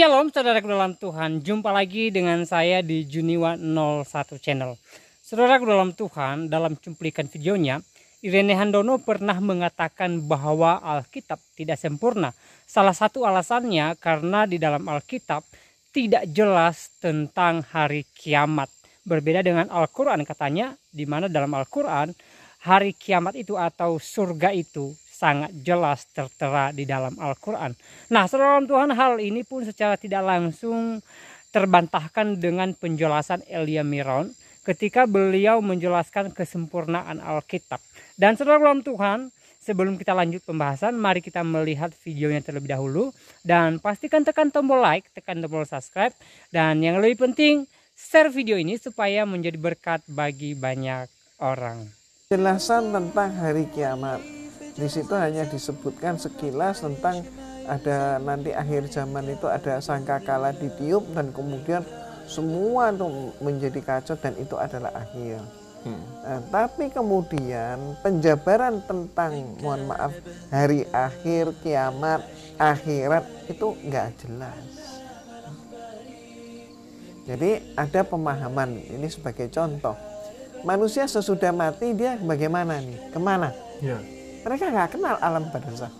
Shalom saudaraku dalam Tuhan, jumpa lagi dengan saya di Juniwa 01 Channel. Saudaraku dalam Tuhan, dalam cuplikan videonya, Irene Handono pernah mengatakan bahwa Alkitab tidak sempurna. Salah satu alasannya karena di dalam Alkitab tidak jelas tentang hari kiamat. Berbeda dengan Al-Quran katanya, di mana dalam Al-Quran hari kiamat itu atau surga itu sangat jelas tertera di dalam Al-Quran. Nah, saudara Tuhan, hal ini pun secara tidak langsung terbantahkan dengan penjelasan Elia Miron ketika beliau menjelaskan kesempurnaan Alkitab. Dan saudara Tuhan, sebelum kita lanjut pembahasan, mari kita melihat videonya terlebih dahulu. Dan pastikan tekan tombol like, tekan tombol subscribe. Dan yang lebih penting, share video ini supaya menjadi berkat bagi banyak orang. Penjelasan tentang hari kiamat. Di situ hanya disebutkan sekilas tentang ada nanti akhir zaman itu ada sangkakala ditiup dan kemudian semua itu menjadi kacau dan itu adalah akhir. Nah, tapi kemudian penjabaran tentang mohon maaf hari akhir, kiamat, akhirat itu nggak jelas. Jadi ada pemahaman ini sebagai contoh. Manusia sesudah mati dia bagaimana nih? Kemana? Ya. Mereka nggak kenal alam barzakh.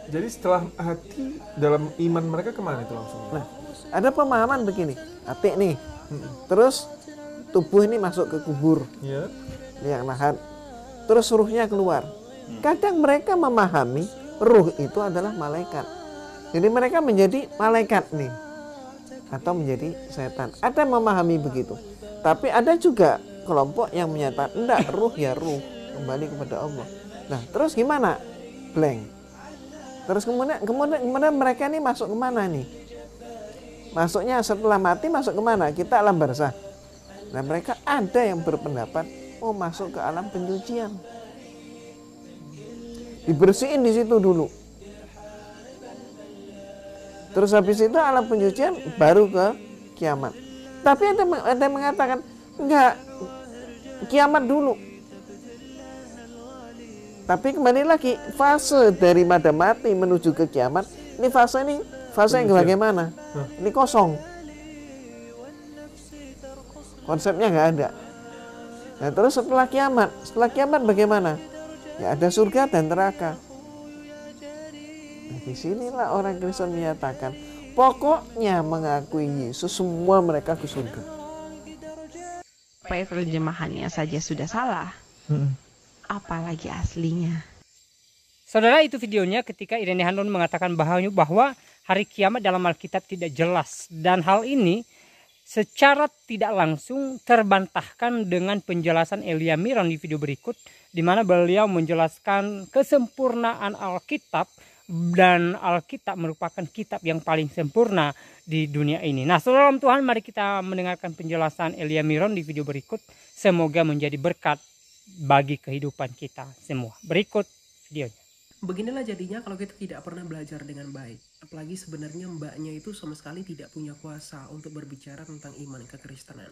Jadi setelah hati dalam iman mereka kemana itu langsung? Nah, ada pemahaman begini, hati nih, terus tubuh ini masuk ke kubur, Ya. yang lahat, terus ruhnya keluar. Kadang mereka memahami ruh itu adalah malaikat. Jadi mereka menjadi malaikat nih, atau menjadi setan. Ada yang memahami begitu, tapi ada juga kelompok yang menyatakan enggak, ruh ya ruh, kembali kepada Allah. Nah, terus gimana? Blank. Terus kemudian mereka ini masuk kemana nih? Masuknya setelah mati masuk kemana? Kita alam barzakh. Nah, mereka ada yang berpendapat oh masuk ke alam penyucian. Dibersihin di situ dulu. Terus habis itu alam penyucian baru ke kiamat. Tapi ada yang mengatakan enggak, kiamat dulu. Tapi kembali lagi, fase dari mada mati menuju ke kiamat, ini fase yang bagaimana? Ini kosong. Konsepnya nggak ada. Nah, terus setelah kiamat bagaimana? Ya ada surga dan neraka. Nah, disinilah orang Kristen menyatakan, pokoknya mengakui Yesus, semua mereka ke surga. Supaya terjemahannya saja sudah salah, apalagi aslinya. Saudara, itu videonya ketika Irene Handono mengatakan bahwa hari kiamat dalam Alkitab tidak jelas. Dan hal ini secara tidak langsung terbantahkan dengan penjelasan Elia Miron di video berikut, di mana beliau menjelaskan kesempurnaan Alkitab, dan Alkitab merupakan kitab yang paling sempurna di dunia ini. Nah, saudara Tuhan, mari kita mendengarkan penjelasan Elia Miron di video berikut. Semoga menjadi berkat bagi kehidupan kita semua. Berikut videonya. Beginilah jadinya kalau kita tidak pernah belajar dengan baik. Apalagi sebenarnya mbaknya itu sama sekali tidak punya kuasa untuk berbicara tentang iman kekristenan.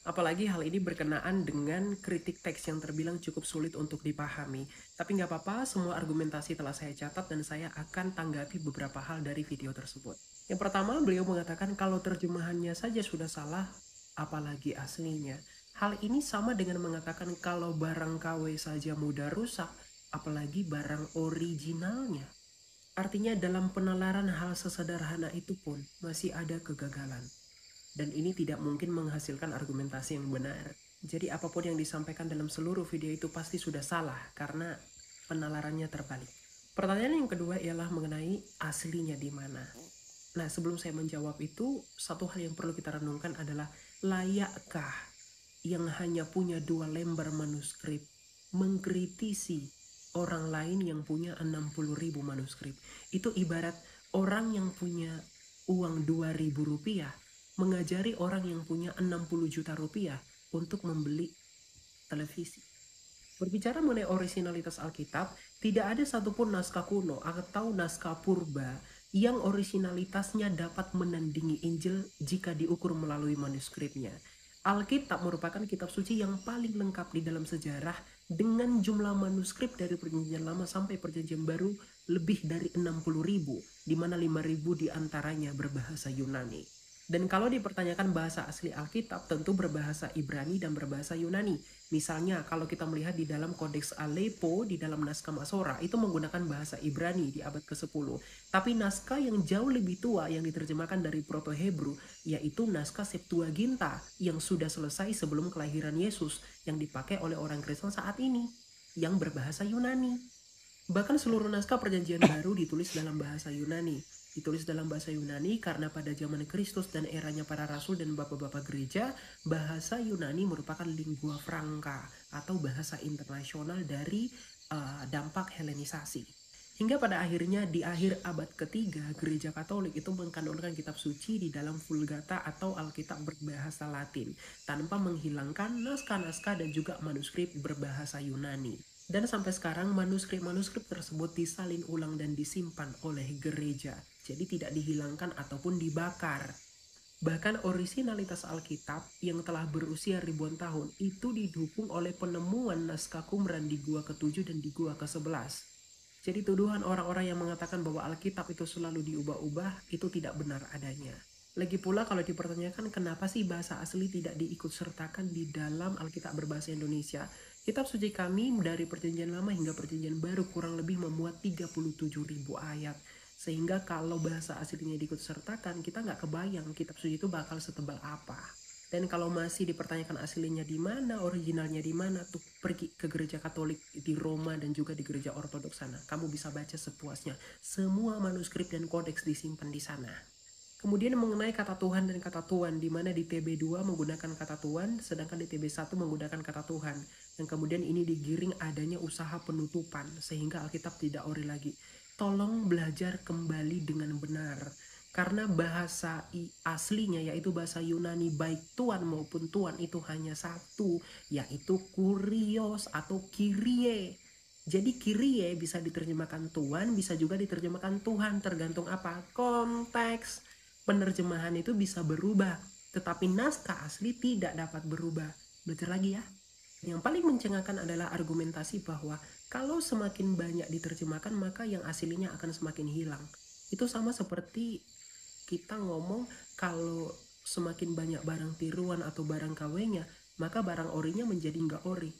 Apalagi hal ini berkenaan dengan kritik teks yang terbilang cukup sulit untuk dipahami. Tapi nggak apa-apa, semua argumentasi telah saya catat dan saya akan tanggapi beberapa hal dari video tersebut. Yang pertama, beliau mengatakan kalau terjemahannya saja sudah salah, apalagi aslinya. Hal ini sama dengan mengatakan kalau barang KW saja mudah rusak, apalagi barang originalnya. Artinya dalam penalaran hal sesederhana itu pun masih ada kegagalan. Dan ini tidak mungkin menghasilkan argumentasi yang benar. Jadi apapun yang disampaikan dalam seluruh video itu pasti sudah salah karena penalarannya terbalik. Pertanyaan yang kedua ialah mengenai aslinya di mana. Nah, sebelum saya menjawab itu, satu hal yang perlu kita renungkan adalah layakkah yang hanya punya 2 lembar manuskrip mengkritisi orang lain yang punya 60.000 manuskrip? Itu ibarat orang yang punya uang 2.000 rupiah mengajari orang yang punya 60 juta rupiah untuk membeli televisi. Berbicara mengenai originalitas Alkitab, tidak ada satupun naskah kuno atau naskah purba yang originalitasnya dapat menandingi Injil jika diukur melalui manuskripnya. Alkitab merupakan kitab suci yang paling lengkap di dalam sejarah dengan jumlah manuskrip dari perjanjian lama sampai perjanjian baru lebih dari 60.000, di mana 5.000 diantaranya berbahasa Yunani. Dan kalau dipertanyakan bahasa asli Alkitab, tentu berbahasa Ibrani dan berbahasa Yunani. Misalnya kalau kita melihat di dalam Kodeks Aleppo, di dalam naskah Masora, itu menggunakan bahasa Ibrani di abad ke-10. Tapi naskah yang jauh lebih tua yang diterjemahkan dari Proto-Hebrew, yaitu naskah Septuaginta yang sudah selesai sebelum kelahiran Yesus, yang dipakai oleh orang Kristen saat ini, yang berbahasa Yunani. Bahkan seluruh naskah perjanjian baru ditulis dalam bahasa Yunani. Ditulis dalam bahasa Yunani karena pada zaman Kristus dan eranya para rasul dan bapak-bapak gereja, bahasa Yunani merupakan lingua franca atau bahasa internasional dari dampak Helenisasi. Hingga pada akhirnya di akhir abad ketiga, gereja Katolik itu mengkanonkan kitab suci di dalam Vulgata atau Alkitab berbahasa Latin, tanpa menghilangkan naskah-naskah dan juga manuskrip berbahasa Yunani. Dan sampai sekarang manuskrip-manuskrip tersebut disalin ulang dan disimpan oleh gereja. Jadi tidak dihilangkan ataupun dibakar. Bahkan orisinalitas Alkitab yang telah berusia ribuan tahun itu didukung oleh penemuan naskah Qumran di Gua ke-7 dan di Gua ke-11. Jadi tuduhan orang-orang yang mengatakan bahwa Alkitab itu selalu diubah-ubah itu tidak benar adanya. Lagi pula kalau dipertanyakan kenapa sih bahasa asli tidak diikut sertakan di dalam Alkitab berbahasa Indonesia, kitab suci kami dari perjanjian lama hingga perjanjian baru kurang lebih memuat 37.000 ayat. Sehingga kalau bahasa aslinya diikut sertakan, kita nggak kebayang kitab suci itu bakal setebal apa. Dan kalau masih dipertanyakan aslinya di mana, originalnya di mana, tuh pergi ke gereja Katolik di Roma dan juga di gereja Ortodoks sana. Kamu bisa baca sepuasnya. Semua manuskrip dan kodeks disimpan di sana. Kemudian mengenai kata Tuhan dan kata Tuhan, di mana di TB2 menggunakan kata Tuhan, sedangkan di TB1 menggunakan kata Tuhan. Dan kemudian ini digiring adanya usaha penutupan, sehingga Alkitab tidak ori lagi. Tolong belajar kembali dengan benar. Karena bahasa aslinya yaitu bahasa Yunani baik Tuhan maupun Tuhan itu hanya satu, yaitu kurios atau Kyrie. Jadi Kyrie bisa diterjemahkan Tuhan, bisa juga diterjemahkan Tuhan, tergantung apa? Konteks. Penerjemahan itu bisa berubah, tetapi naskah asli tidak dapat berubah. Belajar lagi ya. Yang paling mencengangkan adalah argumentasi bahwa kalau semakin banyak diterjemahkan maka yang aslinya akan semakin hilang. Itu sama seperti kita ngomong kalau semakin banyak barang tiruan atau barang KW-nya, maka barang orinya menjadi nggak ori.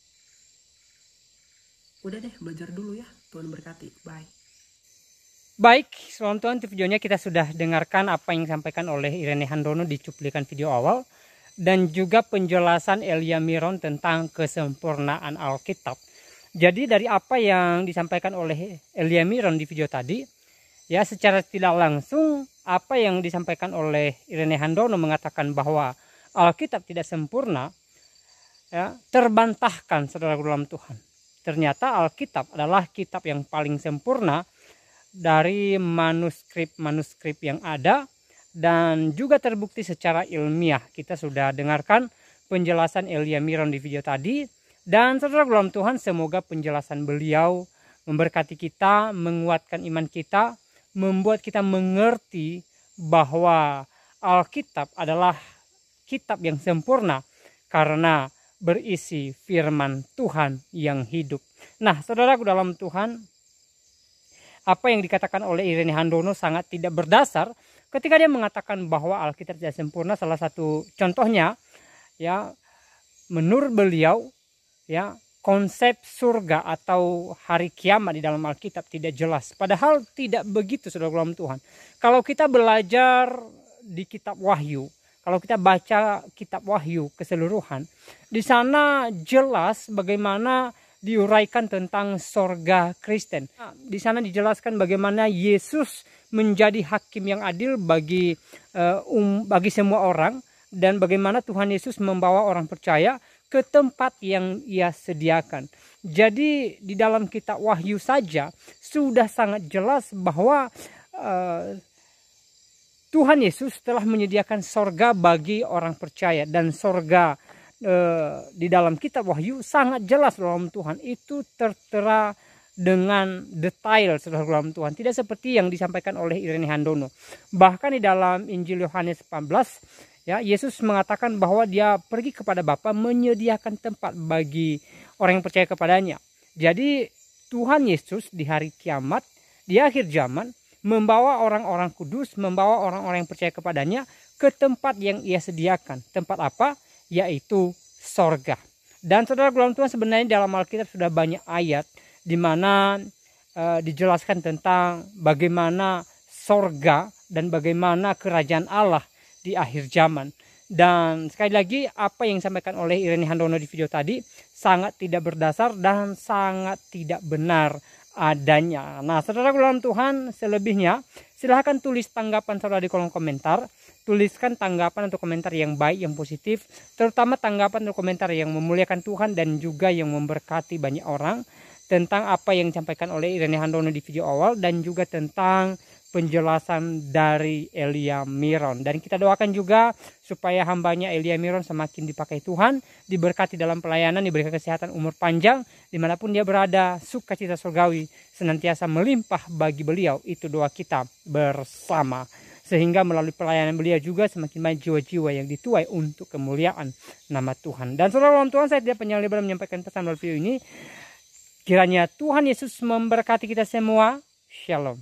Udah deh, belajar dulu ya. Tuhan berkati. Bye. Baik, teman-teman, di videonya kita sudah dengarkan apa yang disampaikan oleh Irene Handono di cuplikan video awal. Dan juga penjelasan Elia Miron tentang kesempurnaan Alkitab. Jadi dari apa yang disampaikan oleh Elia Miron di video tadi, ya secara tidak langsung apa yang disampaikan oleh Irene Handono mengatakan bahwa Alkitab tidak sempurna, ya, terbantahkan saudara dalam Tuhan. Ternyata Alkitab adalah kitab yang paling sempurna dari manuskrip-manuskrip yang ada, dan juga terbukti secara ilmiah. Kita sudah dengarkan penjelasan Elia Miron di video tadi, dan saudara dalam Tuhan, semoga penjelasan beliau memberkati kita, menguatkan iman kita, membuat kita mengerti bahwa Alkitab adalah kitab yang sempurna karena berisi firman Tuhan yang hidup. Nah, saudaraku dalam Tuhan, apa yang dikatakan oleh Irene Handono sangat tidak berdasar ketika dia mengatakan bahwa Alkitab tidak sempurna. Salah satu contohnya, ya, menurut beliau, ya, konsep surga atau hari kiamat di dalam Alkitab tidak jelas. Padahal tidak begitu, saudara dalam Tuhan. Kalau kita belajar di kitab Wahyu, kalau kita baca kitab Wahyu keseluruhan, di sana jelas bagaimana diuraikan tentang sorga Kristen. Di sana dijelaskan bagaimana Yesus menjadi hakim yang adil bagi semua orang, dan bagaimana Tuhan Yesus membawa orang percaya ke tempat yang Ia sediakan. Jadi di dalam kitab Wahyu saja sudah sangat jelas bahwa Tuhan Yesus telah menyediakan sorga bagi orang percaya, dan sorga di dalam kitab Wahyu sangat jelas dalam Tuhan, itu tertera dengan detail saudara dalam Tuhan, tidak seperti yang disampaikan oleh Irene Handono. Bahkan di dalam Injil Yohanes 14, Ya, Yesus mengatakan bahwa dia pergi kepada Bapa menyediakan tempat bagi orang yang percaya kepadanya. Jadi Tuhan Yesus di hari kiamat, di akhir zaman, membawa orang-orang kudus, membawa orang-orang yang percaya kepadanya ke tempat yang ia sediakan. Tempat apa? Yaitu sorga. Dan saudara dalam Tuhan, sebenarnya dalam Alkitab sudah banyak ayat di mana dijelaskan tentang bagaimana sorga dan bagaimana kerajaan Allah di akhir zaman. Dan sekali lagi, apa yang disampaikan oleh Irene Handono di video tadi sangat tidak berdasar dan sangat tidak benar adanya. Nah, saudara dalam Tuhan, selebihnya silahkan tulis tanggapan saudara di kolom komentar. Tuliskan tanggapan atau komentar yang baik, yang positif, terutama tanggapan atau komentar yang memuliakan Tuhan dan juga yang memberkati banyak orang, tentang apa yang disampaikan oleh Irene Handono di video awal dan juga tentang penjelasan dari Elia Miron. Dan kita doakan juga supaya hambanya Elia Miron semakin dipakai Tuhan, diberkati dalam pelayanan, diberikan kesehatan, umur panjang, dimanapun dia berada, sukacita surgawi senantiasa melimpah bagi beliau. Itu doa kita bersama. Sehingga melalui pelayanan beliau juga semakin banyak jiwa-jiwa yang dituai untuk kemuliaan nama Tuhan. Dan saudara dalam Tuhan, saya tidak panjang lebar menyampaikan pesan melalui video ini. Kiranya Tuhan Yesus memberkati kita semua. Shalom.